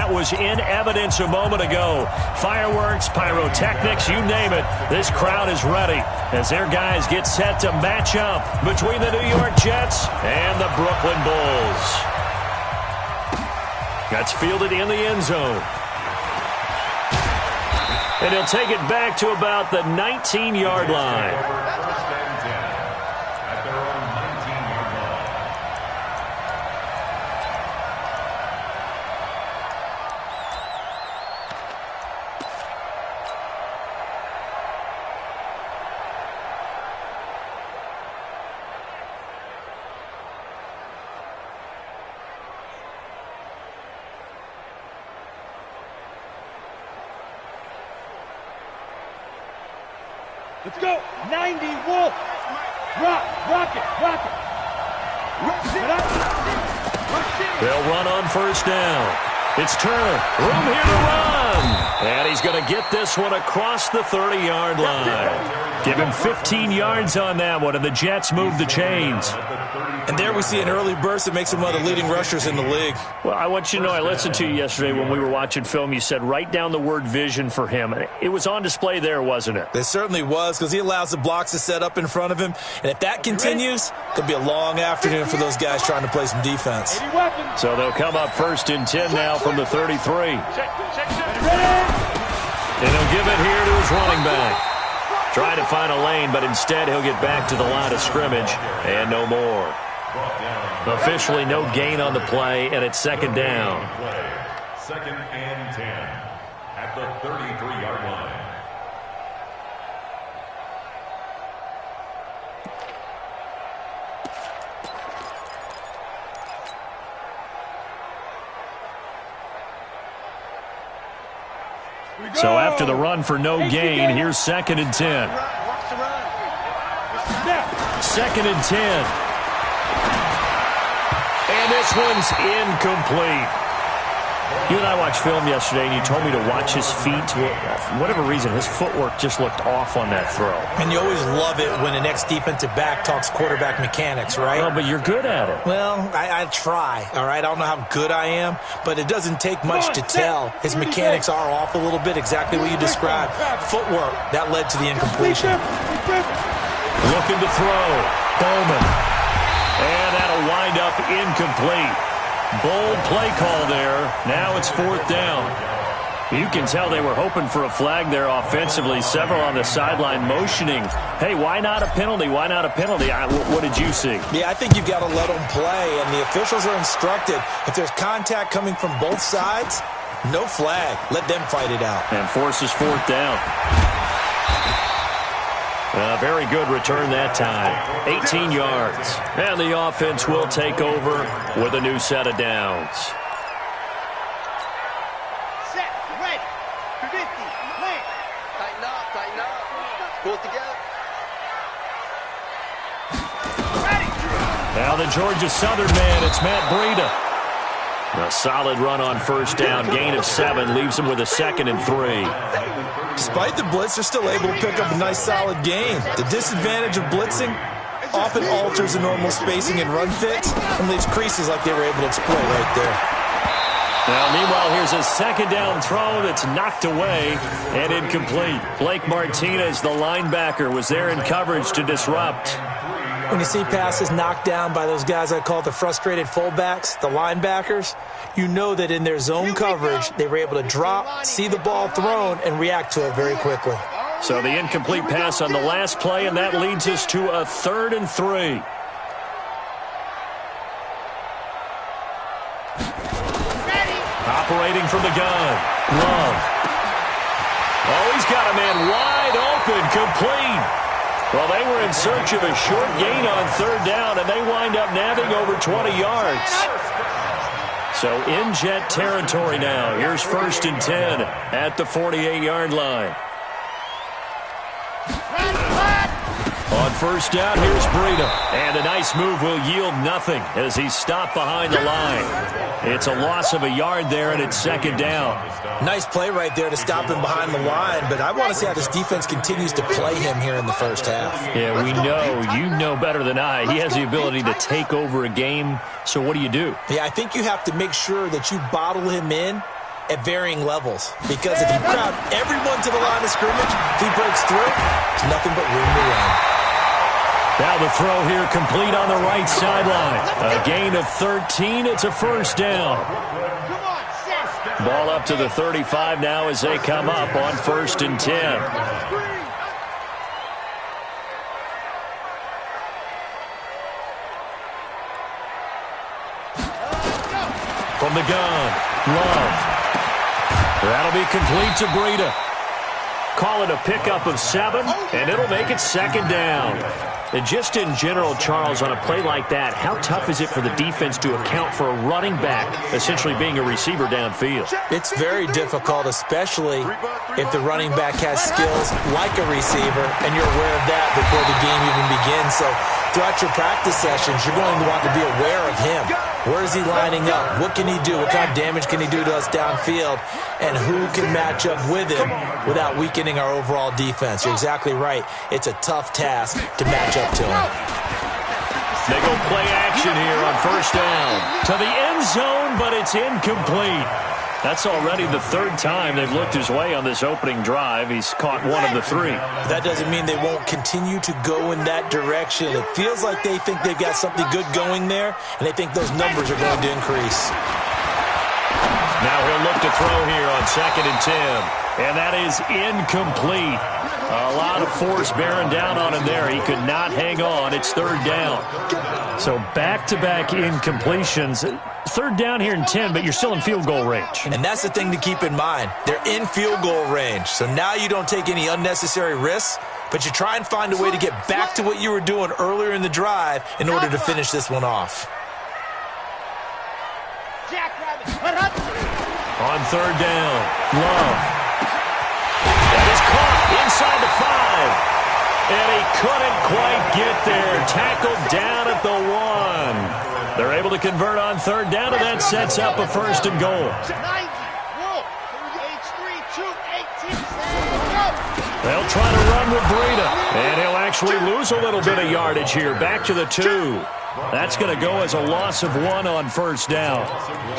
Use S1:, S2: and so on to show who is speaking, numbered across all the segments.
S1: that was in evidence a moment ago. Fireworks, pyrotechnics, you name it. This crowd is ready as their guys get set to match up between the New York Jets and the Brooklyn Bulls. That's fielded in the end zone. And he'll take it back to about the 19-yard line.
S2: Let's go. 90, Wolf. Rock it.
S1: They'll run on first down. It's Turner. Room here to run. And he's going to get this one across the 30-yard line. Give him 15 yards on that one, and the Jets move the chains.
S3: And there we see an early burst that makes him one of the leading rushers in the league.
S1: Well, I want you to know, I listened to you yesterday when we were watching film. You said write down the word vision for him. It was on display there, wasn't it?
S3: It certainly was, because he allows the blocks to set up in front of him. And if that continues, it'll be a long afternoon for those guys trying to play some defense.
S1: So they'll come up 1st and 10 now from the 33. And he'll give it here to his running back. Trying to find a lane, but instead he'll get back to the line of scrimmage and no more. Officially no gain on the play, and it's 2nd down.
S4: 2nd and 10 at the 33-yard line.
S1: So after the run for no gain, here's 2nd and 10. 2nd and 10. And this one's incomplete. You and I watched film yesterday, and you told me to watch his feet. For whatever reason, his footwork just looked off on that throw.
S3: And you always love it when the next defensive back talks quarterback mechanics, right?
S1: Well, but you're good at it.
S3: Well, I try, all right? I don't know how good I am, but it doesn't take much to tell. His mechanics are off a little bit, exactly what you described. Footwork, that led to the incompletion.
S1: Looking to throw. Bowman. And that'll wind up incomplete. Bold play call there. Now it's 4th down. You can tell they were hoping for a flag there offensively. Several on the sideline motioning. Hey, why not a penalty? Why not a penalty? What did you see?
S3: Yeah, I think you've got to let them play, and the officials are instructed. If there's contact coming from both sides, no flag. Let them fight it out.
S1: And forces 4th down. A very good return that time. 18 yards. And the offense will take over with a new set of downs.
S2: Set, ready, 50, play.
S5: Tighten up. Pull it together.
S2: Ready.
S1: Now the Georgia Southern man, it's Matt Breida. A solid run on first down. Gain of 7 leaves him with a 2nd and 3.
S3: Despite the blitz, they're still able to pick up a nice, solid gain. The disadvantage of blitzing often alters the normal spacing and run fits and leaves creases like they were able to exploit right there.
S1: Now, meanwhile, here's a 2nd down throw that's knocked away and incomplete. Blake Martinez, the linebacker, was there in coverage to disrupt.
S3: When you see passes knocked down by those guys I call the frustrated fullbacks, the linebackers, you know that in their zone coverage, they were able to drop, see the ball thrown, and react to it very quickly.
S1: So the incomplete pass on the last play, and that leads us to a 3rd and 3. Operating from the gun. Love. Oh, he's got a man wide open, complete. Well, they were in search of a short gain on 3rd down, and they wind up nabbing over 20 yards. So in Jet territory now. Here's 1st and 10 at the 48-yard line. On first down, here's Breida. And a nice move will yield nothing as he's stopped behind the line. It's a loss of a yard there, and it's 2nd down.
S3: Nice play right there to stop him behind the line, but I want to see how this defense continues to play him here in the first half.
S1: Yeah, we know. You know better than I. He has the ability to take over a game, so what do you do?
S3: Yeah, I think you have to make sure that you bottle him in at varying levels. Because if you crowd everyone to the line of scrimmage, if he breaks through, there's nothing but room to run.
S1: Now the throw here complete on the right sideline. A gain of 13. It's a first down. Ball up to the 35 now as they come up on 1st and 10. From the gun, Love. That'll be complete to Breida. Call it a pickup of 7, and it'll make it 2nd down. And just in general, Charles, on a play like that, how tough is it for the defense to account for a running back essentially being a receiver downfield?
S3: It's very difficult, especially if the running back has skills like a receiver, and you're aware of that before the game even begins. So throughout your practice sessions, you're going to want to be aware of him. Where is he lining up? What can he do? What kind of damage can he do to us downfield? And who can match up with him without weakening our overall defense? You're exactly right. It's a tough task to match up to him.
S1: They go play action here on 1st down. To the end zone, but it's incomplete. That's already the 3rd time they've looked his way on this opening drive. He's caught 1 of the 3.
S3: That doesn't mean they won't continue to go in that direction. It feels like they think they've got something good going there, and they think those numbers are going to increase.
S1: Now he'll look to throw here on 2nd and 10. And that is incomplete. A lot of force bearing down on him there. He could not hang on. It's 3rd down. So back-to-back incompletions. 3rd down here in 10, but you're still in field goal range.
S3: And that's the thing to keep in mind. They're in field goal range. So now you don't take any unnecessary risks, but you try and find a way to get back to what you were doing earlier in the drive in order to finish this one off.
S1: On 3rd down, Love. That is caught inside the 5. And he couldn't quite get there. Tackled down at the 1. They're able to convert on 3rd down, and that sets up a 1st and goal. They'll try to run with Breida. And he'll actually lose a little bit of yardage here. Back to the 2. That's going to go as a loss of 1 on 1st down.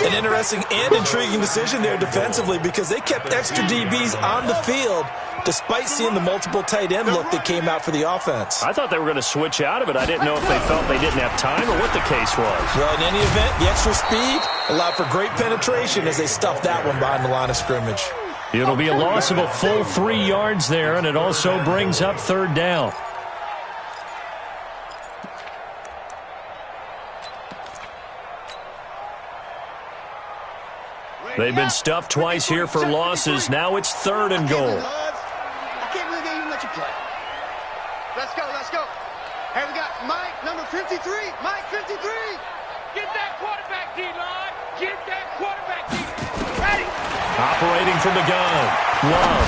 S3: An interesting and intriguing decision there defensively because they kept extra DBs on the field despite seeing the multiple tight end look that came out for the offense.
S1: I thought they were going to switch out of it. I didn't know if they felt they didn't have time or what the case was.
S3: Well, in any event, the extra speed allowed for great penetration as they stuffed that one behind the line of scrimmage.
S1: It'll be a loss of a full 3 yards there, and it also brings up 3rd down. They've been stuffed twice here for losses. Now it's 3rd and goal.
S5: I can't believe they even let you play. Let's go, let's go. Here we got Mike, number 53. Mike, 53.
S2: Get that quarterback, D-line. Get that quarterback, D-line. Ready.
S1: Operating from the gun. Love.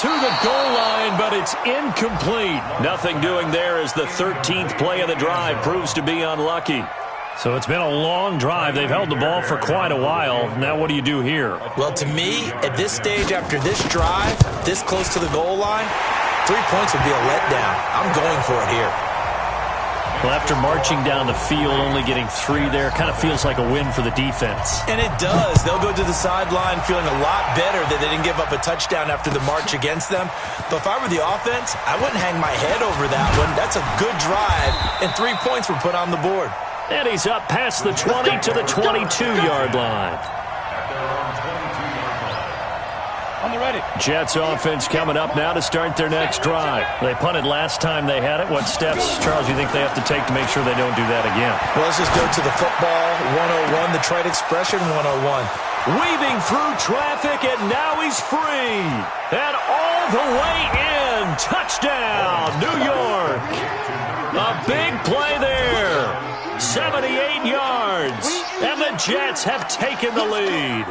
S1: To the goal line, but it's incomplete. Nothing doing there as the 13th play of the drive proves to be unlucky. So it's been a long drive. They've held the ball for quite a while. Now what do you do here?
S3: Well, to me, at this stage after this drive, this close to the goal line, 3 points would be a letdown. I'm going for it here.
S1: Well, after marching down the field, only getting 3 there, kind of feels like a win for the defense.
S3: And it does. They'll go to the sideline feeling a lot better that they didn't give up a touchdown after the march against them. But if I were the offense, I wouldn't hang my head over that one. That's a good drive, and 3 points were put on the board.
S1: And he's up past the 20 to the 22-yard line.
S2: On the ready.
S1: Jets offense coming up now to start their next drive. They punted last time they had it. What steps, Charles, do you think they have to take to make sure they don't do that again?
S3: Well, let's just go to the football 101, the trade expression 101.
S1: Weaving through traffic, and now he's free. And all the way in. Touchdown, New York. A big play there. 78 yards, and the Jets have taken the lead.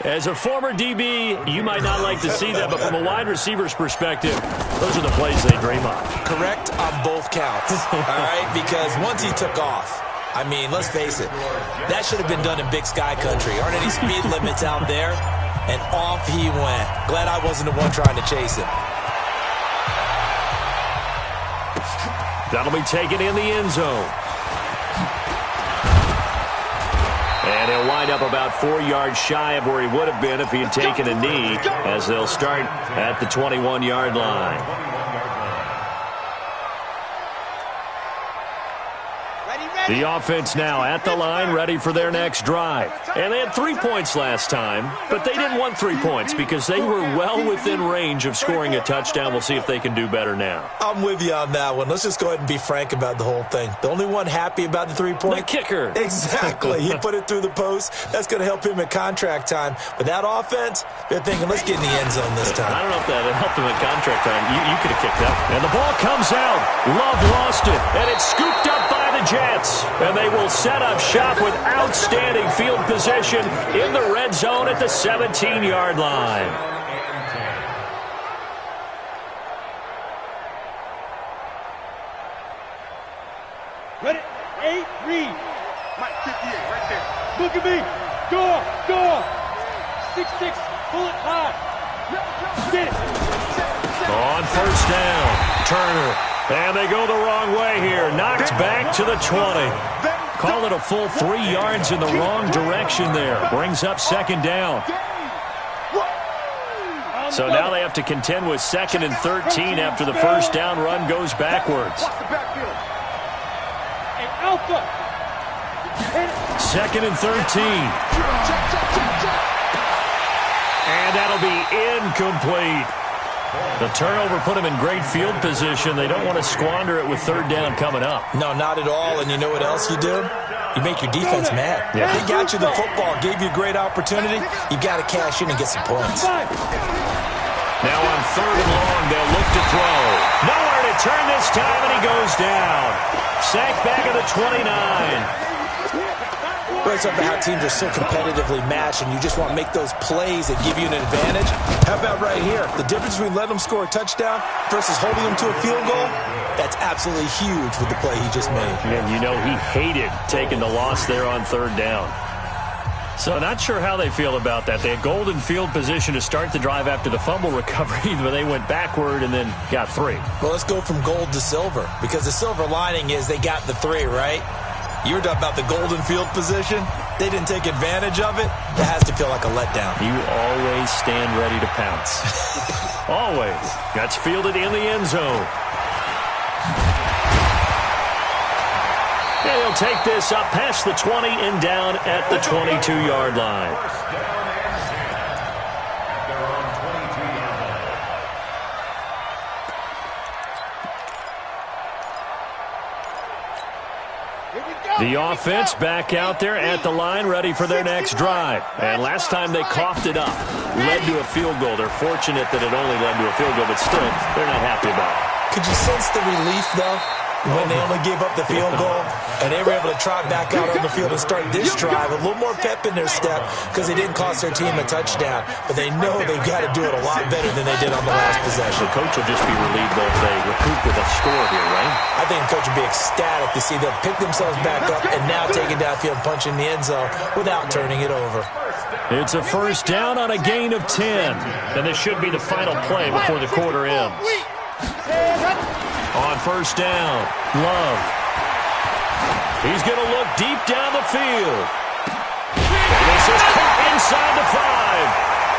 S1: As a former DB, you might not like to see that, but from a wide receiver's perspective, those are the plays they dream of.
S3: Correct on both counts, all right? Because once he took off, I mean, let's face it, that should have been done in Big Sky Country. Aren't any speed limits out there? And off he went. Glad I wasn't the one trying to chase him. That'll be taken in the end zone.
S1: And he'll wind up about 4 yards shy of where he would have been if he had taken a knee, as they'll start at the 21-yard line. The offense now at the line, ready for their next drive. And they had 3 points last time, but they didn't want 3 points because they were well within range of scoring a touchdown. We'll see if they can do better now.
S3: I'm with you on that one. Let's just go ahead and be frank about the whole thing. The only one happy about the 3-point?
S1: The kicker.
S3: Exactly. He put it through the post. That's going to help him at contract time. But that offense, they're thinking, let's get in the end zone this time.
S1: I don't know if that helped him at contract time. You could have kicked that. And the ball comes out. Love lost it. And it's scooped up by the Jets. And they will set up shop with outstanding field position in the red zone at the 17-yard line.
S2: Ready? 8, read. Mike 58, right there. Look at me. Go. 6-6, pull it high. Get it.
S1: On first down, Turner. And they go the wrong way here. Knocked back to the 20. Call it a full 3 yards in the wrong direction there. Brings up second down. So now they have to contend with 2nd and 13 after the first down run goes backwards. 2nd and 13. And that'll be incomplete. The turnover put him in great field position. They don't want to squander it with 3rd down coming up.
S3: No, not at all. And you know what else you do? You make your defense mad.
S1: Yeah.
S3: They got you the football, gave you a great opportunity. You got to cash in and get some points.
S1: Now on 3rd and long, they'll look to throw. Nowhere to turn this time, and he goes down. Sacked back at the 29.
S3: It's about how teams are so competitively matched, and you just want to make those plays that give you an advantage. How about right here? The difference between letting them score a touchdown versus holding them to a field goal, that's absolutely huge with the play he just made.
S1: And you know he hated taking the loss there on 3rd down. So not sure how they feel about that. They had golden field position to start the drive after the fumble recovery, but they went backward and then got 3.
S3: Well, let's go from gold to silver, because the silver lining is they got the 3, right? You were talking about the golden field position. They didn't take advantage of it. That has to feel like a letdown.
S1: You always stand ready to pounce. Always. That's fielded in the end zone. And he'll take this up past the 20 and down at the 22-yard line. The offense back out there at the line, ready for their next drive. And last time they coughed it up, led to a field goal. They're fortunate that it only led to a field goal, but still, they're not happy about it.
S3: Could you sense the relief, though, when they only gave up the field goal and they were able to trot back out on the field and start this drive? A little more pep in their step because they didn't cost their team a touchdown, but they know they've got to do it a lot better than they did on the last possession.
S1: The coach will just be relieved, though, if they recoup with a score here, right?
S3: I think the coach would be ecstatic to see them pick themselves back up and now take it downfield and punch in the end zone without turning it over.
S1: It's a first down on a gain of 10. And this should be the final play before the quarter ends. On first down, Love. He's going to look deep down the field. And this is caught inside the 5.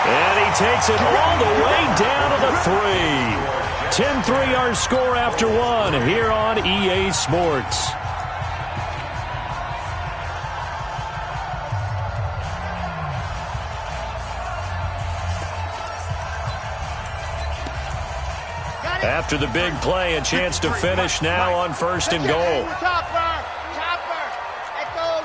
S1: And he takes it all the way down to the 3. 10 3-yard score after 1 here on EA Sports. After the big play, a chance to finish now on 1st and goal.
S5: Chopper. Echo.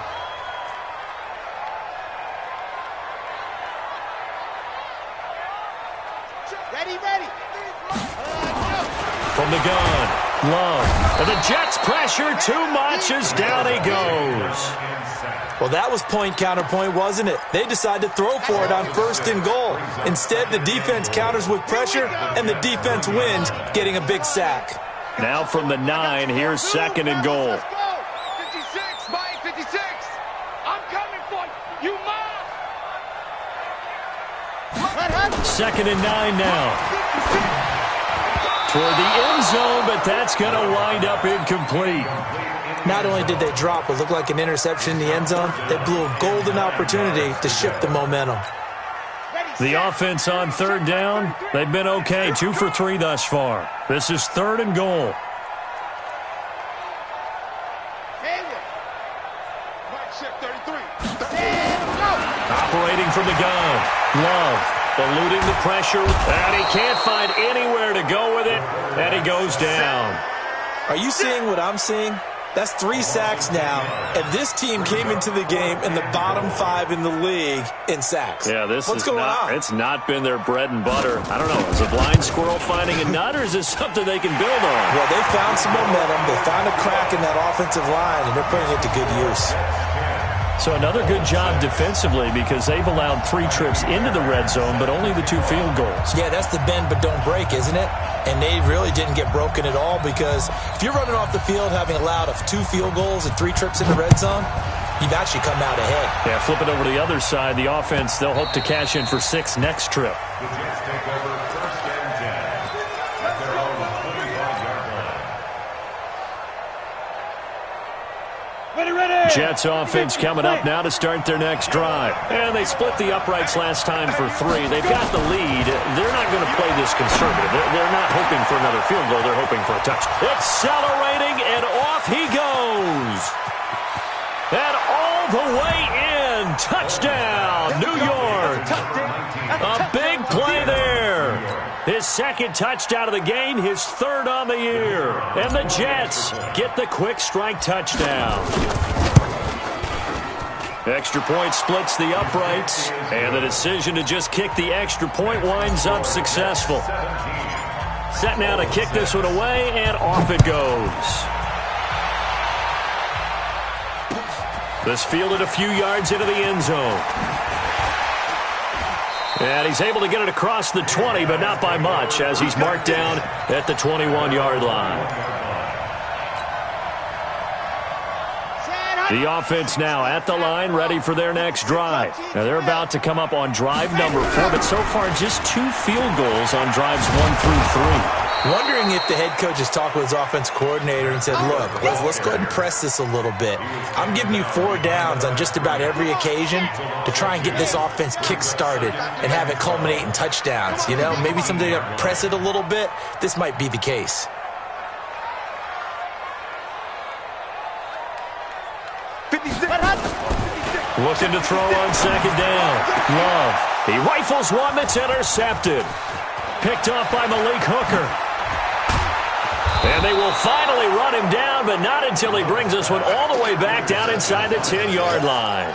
S5: Ready.
S1: From the gun, Love. And the Jets pressure too much as down he goes.
S3: Well, that was point counterpoint, wasn't it? They decided to throw for it on 1st and goal. Instead, the defense counters with pressure, and the defense wins, getting a big sack.
S1: Now from the 9, here's 2nd and goal.
S2: Let's go. 56, Mike 56. I'm coming for you. You must.
S1: 2nd and 9 now. Toward the end zone, but that's going to wind up incomplete.
S3: Not only did they drop what looked like an interception in the end zone, they blew a golden opportunity to shift the momentum.
S1: The offense on third down, they've been okay, 2 for 3 thus far. This is 3rd and goal. Operating from the gun. Love eluding the pressure, and he can't find anywhere to go with it, and he goes down.
S3: Are you seeing what I'm seeing? That's 3 sacks now, and this team came into the game in the bottom 5 in the league in sacks.
S1: Yeah,
S3: What's going on?
S1: It's not been their bread and butter. I don't know, is a blind squirrel finding a nut, or is this something they can build on?
S3: Well, they found some momentum. They found a crack in that offensive line, and they're putting it to good use.
S1: So another good job defensively because they've allowed 3 trips into the red zone, but only the 2 field goals.
S3: Yeah, that's the bend but don't break, isn't it? And they really didn't get broken at all because if you're running off the field having allowed 2 field goals and 3 trips in the red zone, you've actually come out ahead.
S1: Yeah, flip it over to the other side. The offense, they'll hope to cash in for 6 next trip.
S4: The Jets take over 1st and 10 at their own 25-yard line.
S2: Ready.
S1: Jets offense coming up now to start their next drive. And they split the uprights last time for 3. They've got the lead. They're not going to play this conservative. They're not hoping for another field goal. They're hoping for a touch. Accelerating, and off he goes. And all the way in. Touchdown, New York. A big play there. His 2nd touchdown of the game, his 3rd on the year. And the Jets get the quick strike touchdown. Extra point splits the uprights, and the decision to just kick the extra point winds up successful. Set now to kick this one away, and off it goes. This fielded a few yards into the end zone. And he's able to get it across the 20, but not by much, as he's marked down at the 21-yard line. The offense now at the line, ready for their next drive. Now, they're about to come up on drive number 4, but so far just 2 field goals on drives 1 through 3.
S3: Wondering if the head coach has talked with his offense coordinator and said, look, let's go ahead and press this a little bit. I'm giving you 4 downs on just about every occasion to try and get this offense kick-started and have it culminate in touchdowns. You know, maybe someday to press it a little bit. This might be the case.
S1: Looking to throw on 2nd down. Love. He rifles one that's intercepted. Picked off by Malik Hooker. And they will finally run him down, but not until he brings this one all the way back down inside the 10-yard line.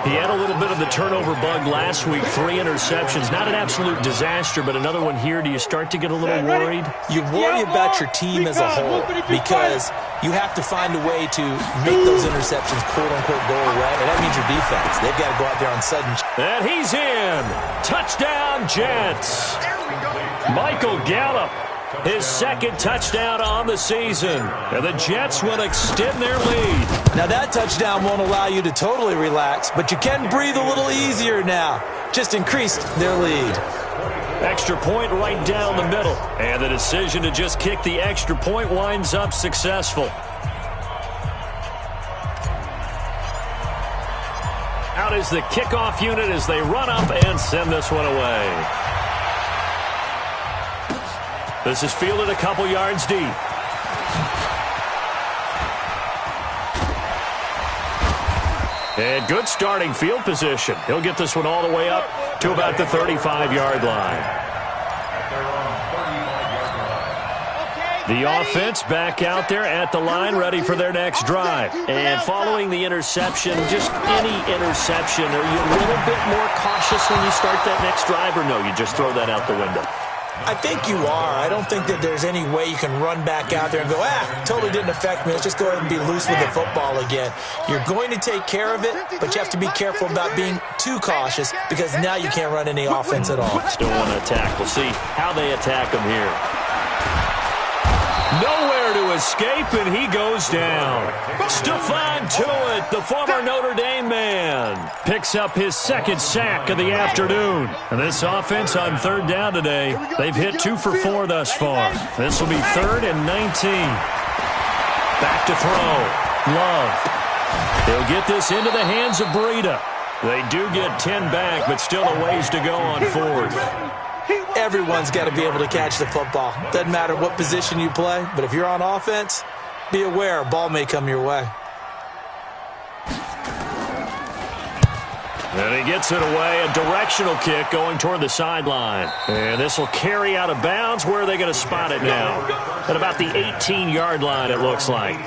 S1: He had a little bit of the turnover bug last week, 3 interceptions. Not an absolute disaster, but another one here. Do you start to get a little worried?
S3: You worry about your team as a whole because you have to find a way to make those interceptions, quote-unquote, go away, and that means your defense. They've got to go out there on sudden.
S1: And he's in. Touchdown, Jets. Michael Gallup, his 2nd touchdown on the season. And the Jets will extend their lead.
S3: Now, that touchdown won't allow you to totally relax, but you can breathe a little easier now. Just increased their lead.
S1: Extra point right down the middle. And the decision to just kick the extra point winds up successful. Out is the kickoff unit as they run up and send this one away. This is fielded a couple yards deep. And good starting field position. He'll get this one all the way up to about the 35-yard line. The offense back out there at the line, ready for their next drive. And following the interception, just any interception, are you a little bit more cautious when you start that next drive, or no, you just throw that out the window?
S3: I think you are. I don't think that there's any way you can run back out there and go, totally didn't affect me. Let's just go ahead and be loose with the football again. You're going to take care of it, but you have to be careful about being too cautious because now you can't run any offense at all.
S1: Still want to attack. We'll see how they attack him here. Nowhere to escape, and he goes down. Stephon Tuitt, the former Notre Dame man, picks up his 2nd sack of the afternoon. And this offense on 3rd down today, they've hit 2 for 4 thus far. This will be 3rd and 19. Back to throw. Love. He'll get this into the hands of Breida. They do get 10 back, but still a ways to go on fourth.
S3: Everyone's got to be able to catch the football. Doesn't matter what position you play, but if you're on offense, be aware a ball may come your way.
S1: And he gets it away, a directional kick going toward the sideline. And this will carry out of bounds. Where are they going to spot it now? At about the 18-yard line, it looks like.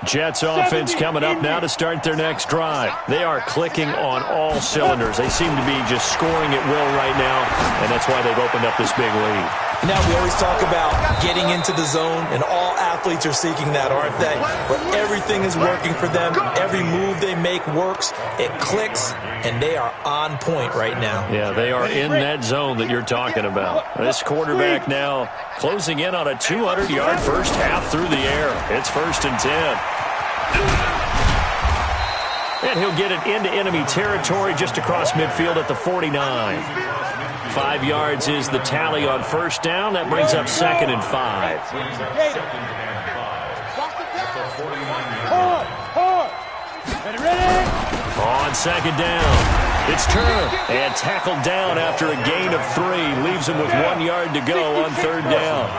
S1: Jets offense coming up now to start their next drive. They are clicking on all cylinders. They seem to be just scoring at will right now, and that's why they've opened up this big lead.
S3: Now, we always talk about getting into the zone, and all athletes are seeking that, aren't they? Where everything is working for them. Every move they make works. It clicks, and they are on point right now.
S1: Yeah, they are in that zone that you're talking about. This quarterback now closing in on a 200-yard first half through the air. It's 1st and 10. And he'll get it into enemy territory just across midfield at the 49. 5 yards is the tally on first down. That brings up 2nd and 5. On 2nd down, it's turned and tackled down after a gain of 3. Leaves him with 1 yard to go on 3rd down.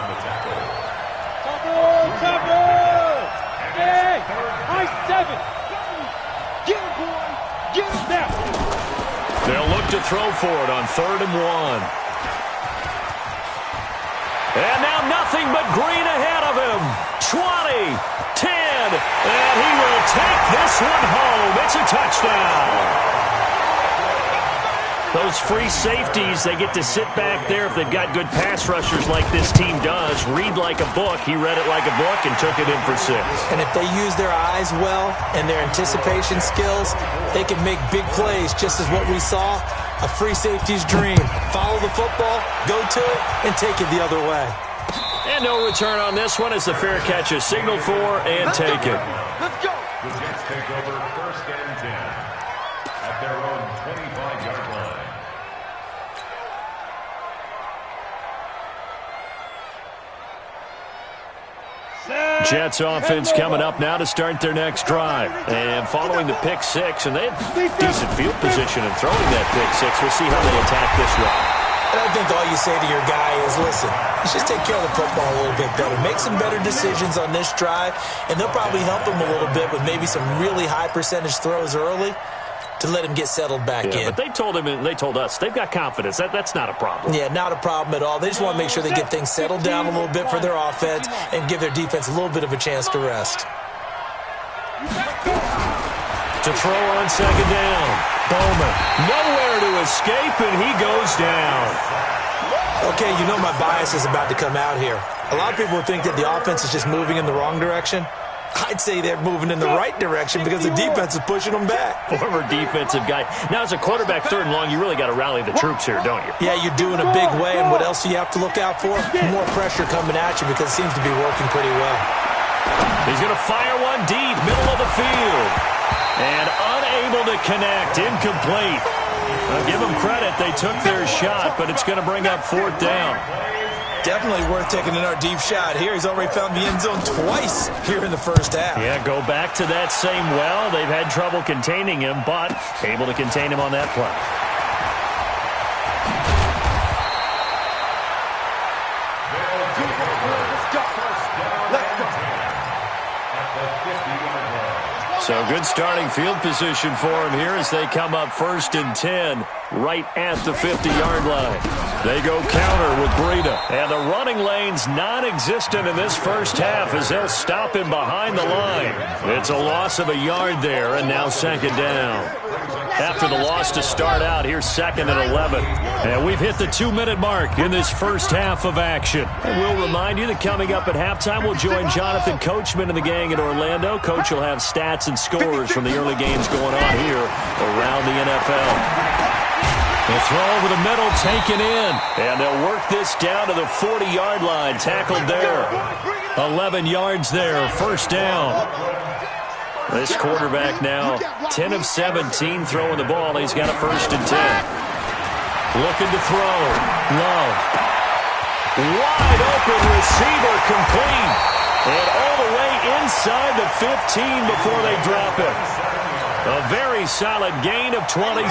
S1: They'll look to throw for it on 3rd and 1. And now nothing but green ahead of him. 20, 10, and he will take this one home. It's a touchdown. Those free safeties, they get to sit back there if they've got good pass rushers like this team does. Read like a book. He read it like a book and took it in for 6.
S3: And if they use their eyes well and their anticipation skills, they can make big plays, just as what we saw, a free safety's dream. Follow the football, go to it, and take it the other way.
S1: And no return on this one as the fair catch is signaled for and taken.
S5: Let's go.
S4: The Jets take over 1st and 10 at their own 25-yard line.
S1: Jets offense coming up now to start their next drive. And following the pick 6, and they have decent field position in throwing that pick 6. We'll see how they attack this one.
S3: And I think all you say to your guy is, listen, let's just take care of the football a little bit better. Make some better decisions on this drive, and they'll probably help him a little bit with maybe some really high percentage throws early to let him get settled back in.
S1: But they told him, and they told us, they've got confidence. That's not a problem.
S3: Yeah, not a problem at all. They just want to make sure they get things settled down a little bit for their offense and give their defense a little bit of a chance to rest.
S1: To throw on 2nd down. Bowman, nowhere to escape, and he goes down.
S3: Okay, you know my bias is about to come out here. A lot of people think that the offense is just moving in the wrong direction. I'd say they're moving in the right direction because the defense is pushing them back.
S1: Former defensive guy. Now, as a quarterback 3rd and long, you really got to rally the troops here, don't you?
S3: Yeah, you're doing a big way, and what else do you have to look out for? More pressure coming at you because it seems to be working pretty well.
S1: He's going to fire one deep, middle of the field. And unable to connect, incomplete. I'll give them credit. They took their shot, but it's going to bring up 4th down.
S3: Definitely worth taking another deep shot here. He's already found the end zone twice here in the first half.
S1: Yeah, go back to that same well. They've had trouble containing him, but able to contain him on that play. So good starting field position for him here as they come up 1st and 10 right at the 50-yard line. They go counter with Breida. And the running lane's non-existent in this first half as they'll stop him behind the line. It's a loss of a yard there, and now 2nd down. After the loss to start out, here's 2nd and 11. And we've hit the 2-minute mark in this first half of action. And we'll remind you that coming up at halftime, we'll join Jonathan Coachman and the gang in Orlando. Coach will have stats and scores from the early games going on here around the NFL. The throw over the middle, taken in. And they'll work this down to the 40-yard line. Tackled there. 11 yards there. 1st down. This quarterback now 10 of 17 throwing the ball. He's got a 1st and 10. Looking to throw. Love. Wide open receiver complete. And all the way inside the 15 before they drop it. A very solid gain of 27.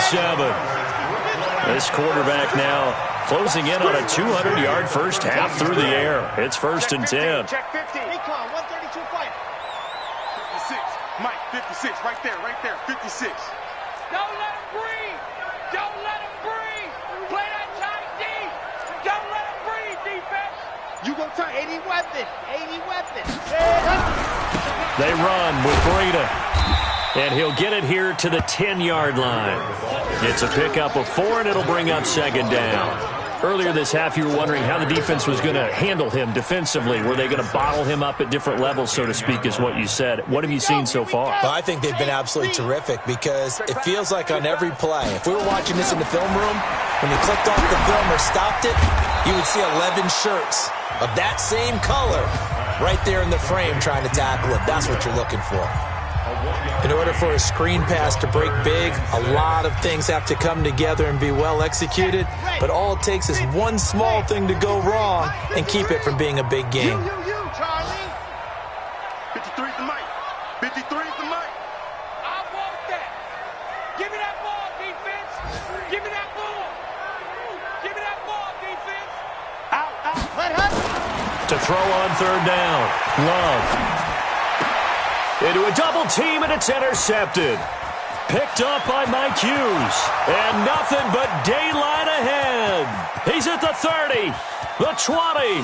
S1: This quarterback now closing in on a 200-yard first half through the air. It's first and 10.
S5: Check 15. Recon, 132 fight.
S2: 56. Mike, 56. Right there. 56.
S6: Don't let him breathe. Don't let him breathe. Play that tight D. Don't let him breathe, defense.
S5: You go tight. 80 weapon. 80 weapon.
S1: They run with Breida. And he'll get it here to the 10-yard line. It's a pickup of 4, and it'll bring up second down. Earlier this half, you were wondering how the defense was going to handle him defensively. Were they going to bottle him up at different levels, so to speak, is what you said. What have you seen so far?
S3: Well, I think they've been absolutely terrific because it feels like on every play, if we were watching this in the film room, when you clicked off the film or stopped it, you would see 11 shirts of that same color right there in the frame trying to tackle it. That's what you're looking for. In order for a screen pass to break big, a lot of things have to come together and be well executed, but all it takes is one small thing to go wrong and keep it from being a big game.
S5: You, Charlie.
S2: 53 is the mic. 53 is the mic.
S6: I want that. Give me that ball, defense. Give me that ball. Give me that ball, defense.
S5: Out. Let her.
S1: To throw on third down. Love. Into a double team, and it's intercepted. Picked up by Mike Hughes. And nothing but daylight ahead. He's at the 30, the 20.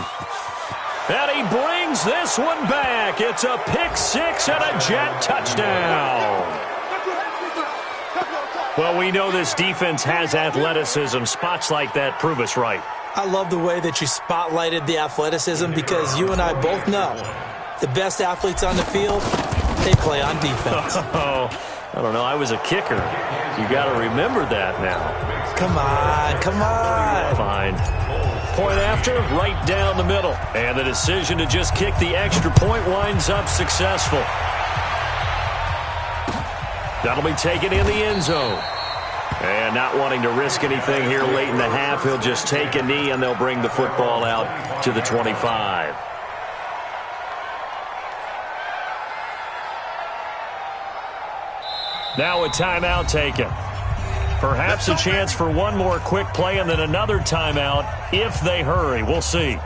S1: And he brings this one back. It's a pick six and a Jet touchdown. Well, we know this defense has athleticism. Spots like that prove us right.
S3: I love the way that you spotlighted the athleticism because you and I both know the best athletes on the field, they play on defense.
S1: Oh, I don't know. I was a kicker. You got to remember that now.
S3: Come on.
S1: Fine. Point after, right down the middle. And the decision to just kick the extra point winds up successful. That'll be taken in the end zone. And not wanting to risk anything here late in the half, he'll just take a knee, and they'll bring the football out to the 25. Now a timeout taken. Perhaps a chance for one more quick play and then another timeout if they hurry. We'll see.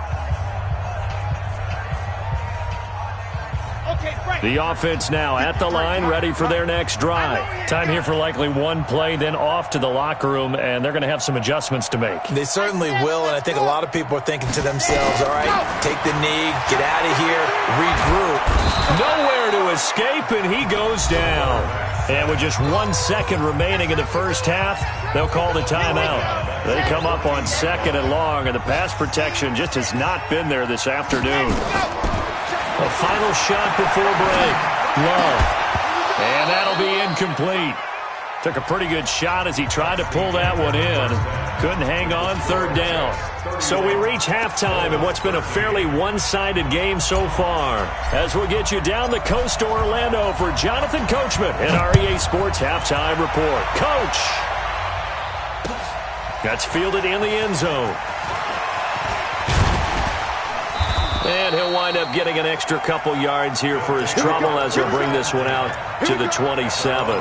S1: The offense now at the line, ready for their next drive. Time here for likely one play, then off to the locker room, and they're going to have some adjustments to make.
S3: They certainly will, and I think a lot of people are thinking to themselves, all right, take the knee, get out of here, regroup.
S1: Nowhere to escape, and he goes down. And with just 1 second remaining in the first half, they'll call the timeout. They come up on second and long, and the pass protection just has not been there this afternoon. A final shot before break. Love. And that'll be incomplete. Took a pretty good shot as he tried to pull that one in. Couldn't hang on third down. So we reach halftime in what's been a fairly one-sided game so far. As we'll get you down the coast to Orlando for Jonathan Coachman in our EA Sports Halftime Report. Coach! That's fielded in the end zone. And he'll wind up getting an extra couple yards here for his trouble as he'll bring this one out to the 27.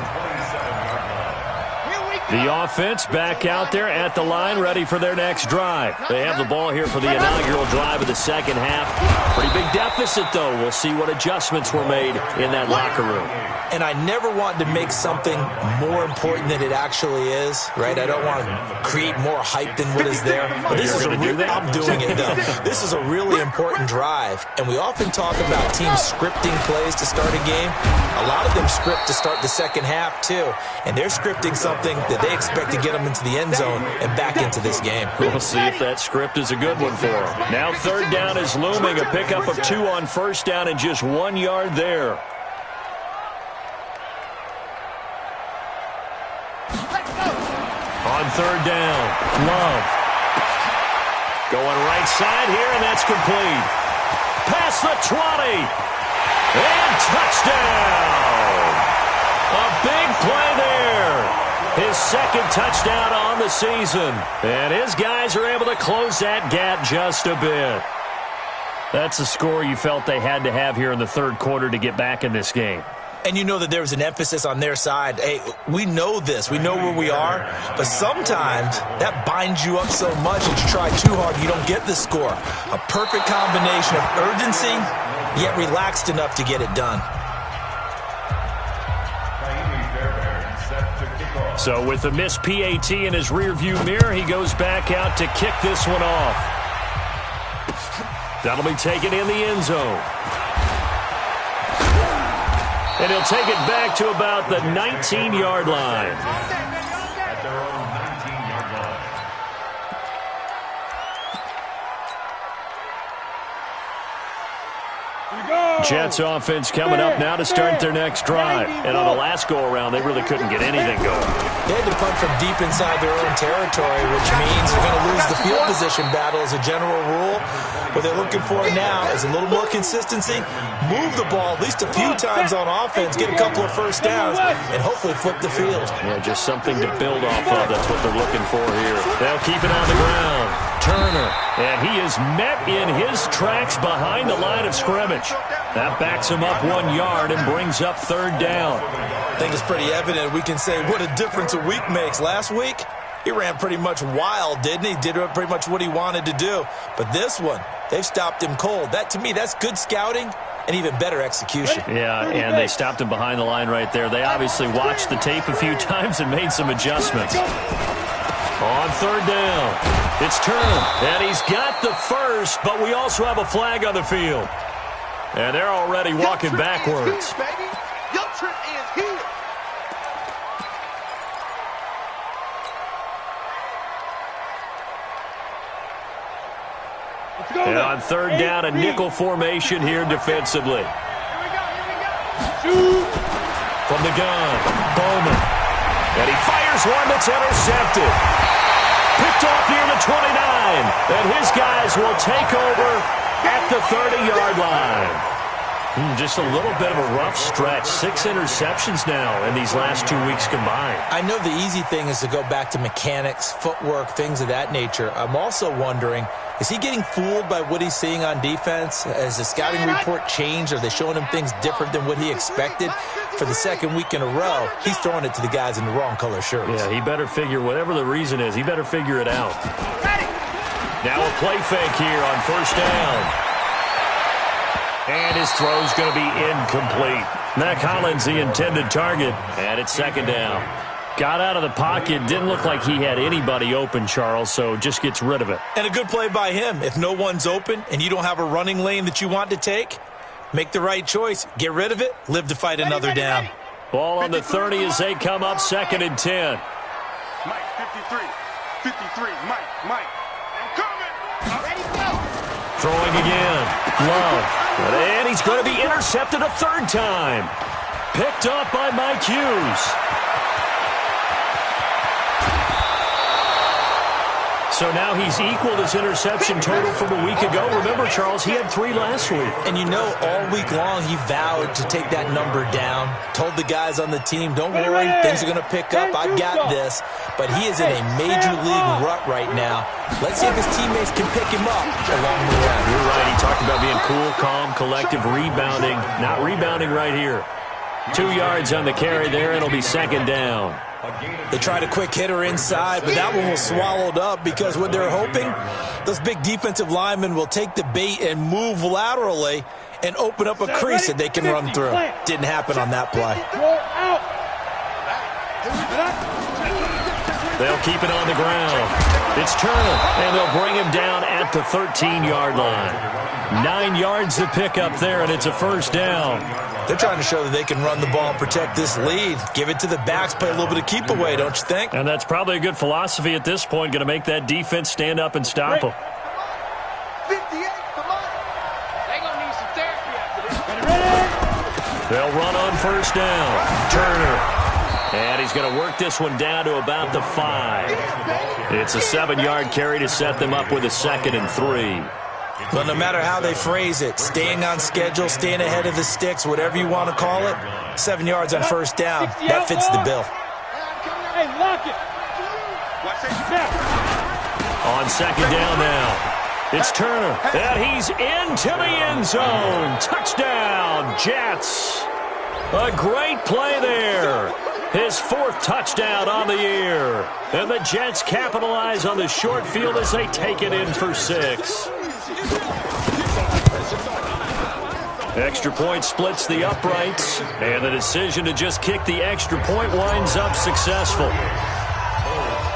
S1: The offense back out there at the line, ready for their next drive. They have the ball here for the inaugural drive of the second half. Pretty big deficit, though. We'll see what adjustments were made in that locker room.
S3: And I never want to make something more important than it actually is, right? I don't want to create more hype than what is there. But this is a I'm doing it, though. This is a really important drive. And we often talk about teams scripting plays to start a game. A lot of them script to start the second half, too. And they're scripting something that they expect to get them into the end zone and back into this game.
S1: We'll see if that script is a good one for them. Now third down is looming. A pickup of 2 on first down and just 1 yard there. On third down, Love. Going right side here, and that's complete. Past the 20. And touchdown. A big play there. His his second touchdown on the season. And his guys are able to close that gap just a bit. That's a score you felt they had to have here in the third quarter to get back in this game.
S3: And you know that there was an emphasis on their side. Hey, we know this. We know where we are. But sometimes that binds you up so much that you try too hard, you don't get the score. A perfect combination of urgency, yet relaxed enough to get it done.
S1: So with the missed PAT in his rearview mirror, he goes back out to kick this one off. That'll be taken in the end zone. And he'll take it back to about the 19-yard line.
S4: At their own 19-yard line.
S1: Jets offense coming up now to start their next drive. And on the last go-around, they really couldn't get anything going.
S3: They had to punt from deep inside their own territory, which means they're going to lose the field position battle as a general rule. What they're looking for now is a little more consistency, move the ball at least a few times on offense, get a couple of first downs, and hopefully flip the field.
S1: Yeah, just something to build off of. That's what they're looking for here. They'll keep it on the ground. Turner, and he is met in his tracks behind the line of scrimmage. That backs him up 1 yard and brings up third down.
S3: I think it's pretty evident. We can say what a difference a week makes. Last week, he ran pretty much wild, didn't he? Did pretty much what he wanted to do. But this one, they've stopped him cold. That, to me, that's good scouting and even better execution.
S1: Yeah, and they stopped him behind the line right there. They obviously watched the tape a few times and made some adjustments. On third down, it's Turner, and he's got the first, but we also have a flag on the field. And they're already walking backwards. And on third down, a nickel formation here defensively. From the gun, Bowman. And he fires one that's intercepted. Picked off near the 29. And his guys will take over at the 30-yard line. Just a little bit of a rough stretch. 6 interceptions now in these last 2 weeks combined.
S3: I know the easy thing is to go back to mechanics, footwork, things of that nature. I'm also wondering, is he getting fooled by what he's seeing on defense? Has the scouting report changed? Are they showing him things different than what he expected? For the second week in a row, he's throwing it to the guys in the wrong color shirts.
S1: Yeah, he better figure, whatever the reason is, he better figure it out. Now a play fake here on first down. And his throw's going to be incomplete. Mac Hollins, the intended target, and it's second down. Got out of the pocket, didn't look like he had anybody open, Charles, so just gets rid of it.
S3: And a good play by him. If no one's open and you don't have a running lane that you want to take, make the right choice. Get rid of it, live to fight another down.
S1: Ball on the 30 as they come up 2nd and 10.
S2: Mike, 53, Mike, I'm coming. Ready, go.
S1: Throwing again, Love. And he's going to be intercepted a third time. Picked up by Mike Hughes. So now he's equaled his interception total from a week ago. Remember, Charles, he had 3 last week.
S3: And you know, all week long he vowed to take that number down. Told the guys on the team, don't worry, things are going to pick up. I've got this. But he is in a major league rut right now. Let's see if his teammates can pick him up along the way.
S1: You're right. He talked about being cool, calm, collective, rebounding. Not rebounding right here. 2 yards on the carry there. It'll be second down.
S3: They tried a quick hitter inside, but that one was swallowed up because what they're hoping, those big defensive linemen will take the bait and move laterally and open up a crease that they can run through. Didn't happen on that play.
S1: They'll keep it on the ground. It's Turner, and they'll bring him down at the 13-yard line. 9 yards to pick up there, and it's a first down.
S3: They're trying to show that they can run the ball and protect this lead. Give it to the backs, play a little bit of keep away, don't you think?
S1: And that's probably a good philosophy at this point, going to make that defense stand up and stop them.
S5: 58, come on.
S6: They're going to need some therapy after this.
S1: They'll run on first down. Turner. And he's going to work this one down to about the 5. It's a 7-yard carry to set them up with a 2nd and 3.
S3: Well, no matter how they phrase it, staying on schedule, staying ahead of the sticks, whatever you want to call it, 7 yards on first down, that fits the bill.
S2: Hey, lock it.
S5: Watch that.
S2: Now.
S1: On second down now. It's Turner, and he's into the end zone. Touchdown, Jets. A great play there. His 4th touchdown on the year. And the Jets capitalize on the short field as they take it in for 6. Extra point splits the uprights, and the decision to just kick the extra point winds up successful.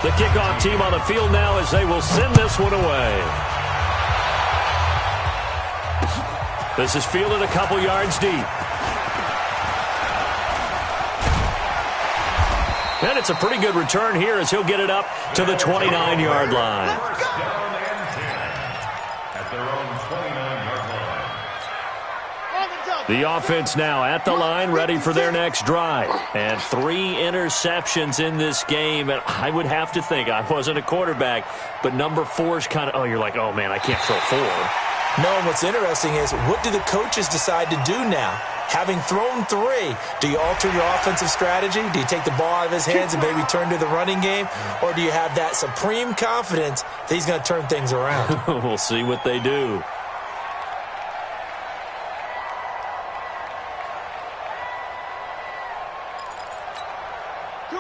S1: The kickoff team on the field now as they will send this one away. This is fielded a couple yards deep. And it's a pretty good return here as he'll get it up to the 29-yard line.
S4: First down and 10 at their own 29-yard line.
S1: The offense now at the line, ready for their next drive. And 3 interceptions in this game. And I would have to think, I wasn't a quarterback, but number 4's kind of, you're like, oh, man, I can't throw 4.
S3: No, and what's interesting is, what do the coaches decide to do now? Having thrown 3, do you alter your offensive strategy? Do you take the ball out of his hands and maybe turn to the running game? Or do you have that supreme confidence that he's going to turn things around?
S1: We'll see what they do.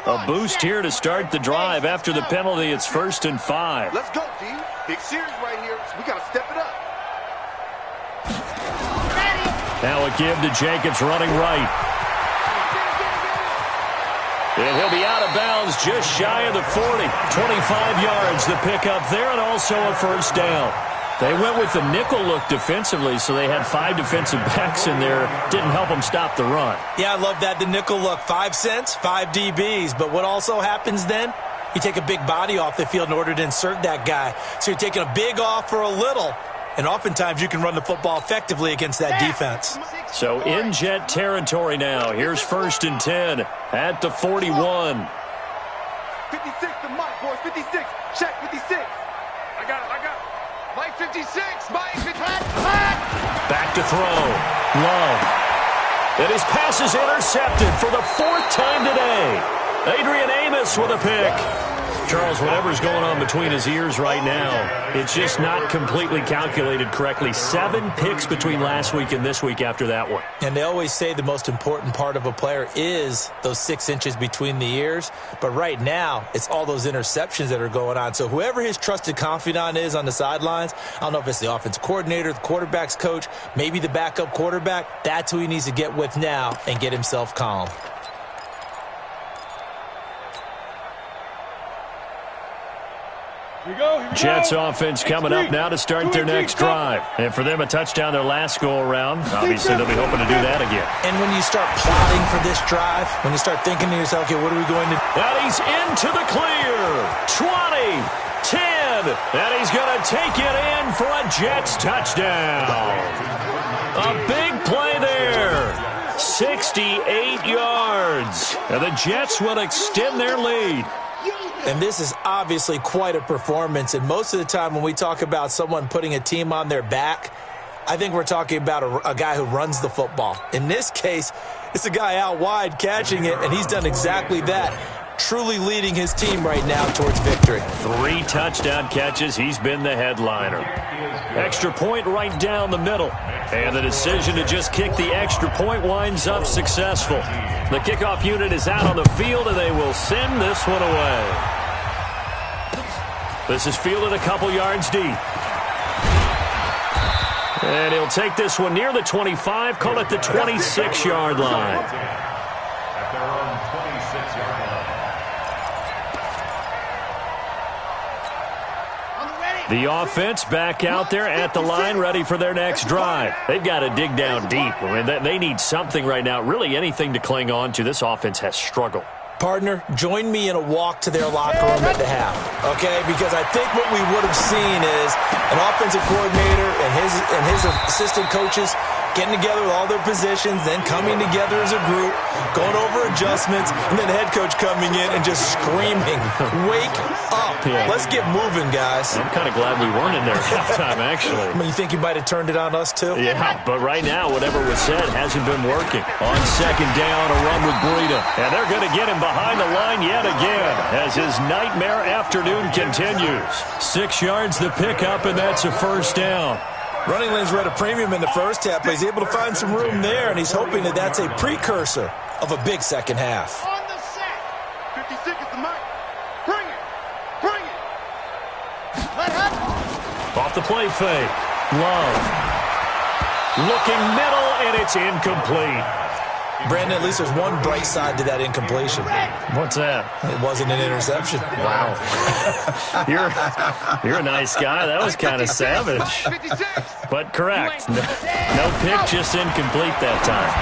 S1: A boost here to start the drive. After the penalty, it's 1st and 5.
S5: Let's go, D. Big series right here. We got to step it up.
S1: Now a give to Jacobs running right. And he'll be out of bounds just shy of the 40. 25 yards the pickup there, and also a 1st down. They went with the nickel look defensively, so they had 5 defensive backs in there. Didn't help them stop the run.
S3: Yeah, I love that, the nickel look. 5 cents, 5 DBs. But what also happens then? You take a big body off the field in order to insert that guy. So you're taking a big off for a little. And oftentimes you can run the football effectively against that defense.
S1: So in Jet territory now. Here's 1st and 10 at the 41.
S5: 56 to Mike, boys. 56. Check 56. I got it. Mike 56. Mike 56.
S1: Back to throw. Love. And his pass is intercepted for the 4th time today. Adrian Amos with a pick. Charles, whatever's going on between his ears right now, it's just not completely calculated correctly. 7 picks between last week and this week after that one.
S3: And they always say the most important part of a player is those 6 inches between the ears. But right now, it's all those interceptions that are going on. So whoever his trusted confidant is on the sidelines, I don't know if it's the offense coordinator, the quarterback's coach, maybe the backup quarterback, that's who he needs to get with now and get himself calm.
S2: Here we go.
S1: Jets offense coming up now to start their next drive. And for them, a touchdown their last go-around. Obviously, they'll be hoping to do that again.
S3: And when you start plotting for this drive, when you start thinking to yourself, okay, what are we going to do?
S1: And he's into the clear. 20, 10, and he's going to take it in for a Jets touchdown. A big play there. 68 yards. And the Jets will extend their lead.
S3: And this is obviously quite a performance. And most of the time when we talk about someone putting a team on their back, I think we're talking about a guy who runs the football. In this case, it's a guy out wide catching it, and he's done exactly that, truly leading his team right now towards victory.
S1: 3 touchdown catches. He's been the headliner. Extra point right down the middle. And the decision to just kick the extra point winds up successful. The kickoff unit is out on the field, and they will send this one away. This is fielded a couple yards deep. And he'll take this one near the 25, call it the 26-yard line.
S4: At their own 26-yard line.
S1: The offense back out there at the line, ready for their next drive. They've got to dig down deep. I mean, they need something right now, really anything to cling on to. This offense has struggled.
S3: Partner, join me in a walk to their locker room at the half, okay? Because I think what we would have seen is an offensive coordinator and his assistant coaches getting together with all their positions, then coming together as a group, going over adjustments, and then the head coach coming in and just screaming, wake up.
S1: Yeah.
S3: Let's get moving, guys.
S1: I'm kind of glad we weren't in there at halftime, actually.
S3: I mean, you think you might have turned it on us, too?
S1: Yeah, but right now, whatever was said hasn't been working. On second down, a run with Breida. And they're going to get him behind the line yet again as his nightmare afternoon continues. 6 yards the pickup, and that's a first down.
S3: Running lanes were at a premium in the first half, but he's able to find some room there, and he's hoping that that's a precursor of a big second half.
S5: On the set. 50 seconds to Mike. Bring it. Bring it. Let happen.
S1: Off the play fake. Love. Looking middle, and it's incomplete.
S3: Brandon, at least there's one bright side to that incompletion.
S1: What's that?
S3: It wasn't an interception.
S1: Wow. You're a nice guy. That was kind of savage.
S5: 56.
S1: But correct. No pick, just incomplete that time.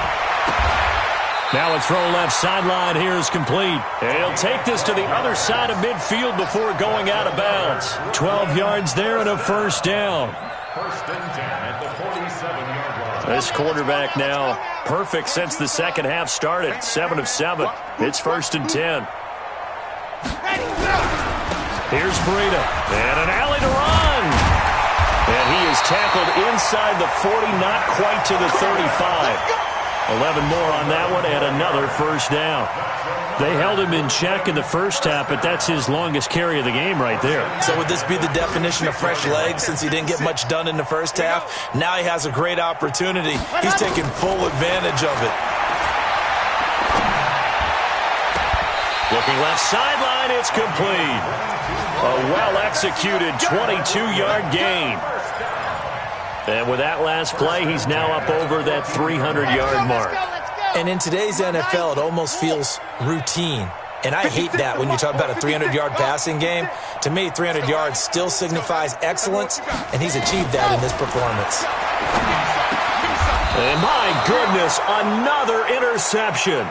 S1: Now a throw left sideline here is complete. And he'll take this to the other side of midfield before going out of bounds. 12 yards there and a first down.
S4: First and 10 at the 47-yard line.
S1: This quarterback now perfect since the second half started. 7 of 7. It's first and 10. Here's Breida. And an alley to run. And he is tackled inside the 40, not quite to the 35. 11 more on that one and another first down. They held him in check in the first half, but that's his longest carry of the game right there.
S3: So would this be the definition of fresh legs since he didn't get much done in the first half? Now he has a great opportunity. He's taking full advantage of it.
S1: Looking left sideline, it's complete. A well-executed 22-yard gain. And with that last play, he's now up over that 300-yard mark.
S3: And in today's NFL, it almost feels routine. And I hate that when you talk about a 300-yard passing game. To me, 300 yards still signifies excellence, and he's achieved that in this performance.
S1: And my goodness, another interception.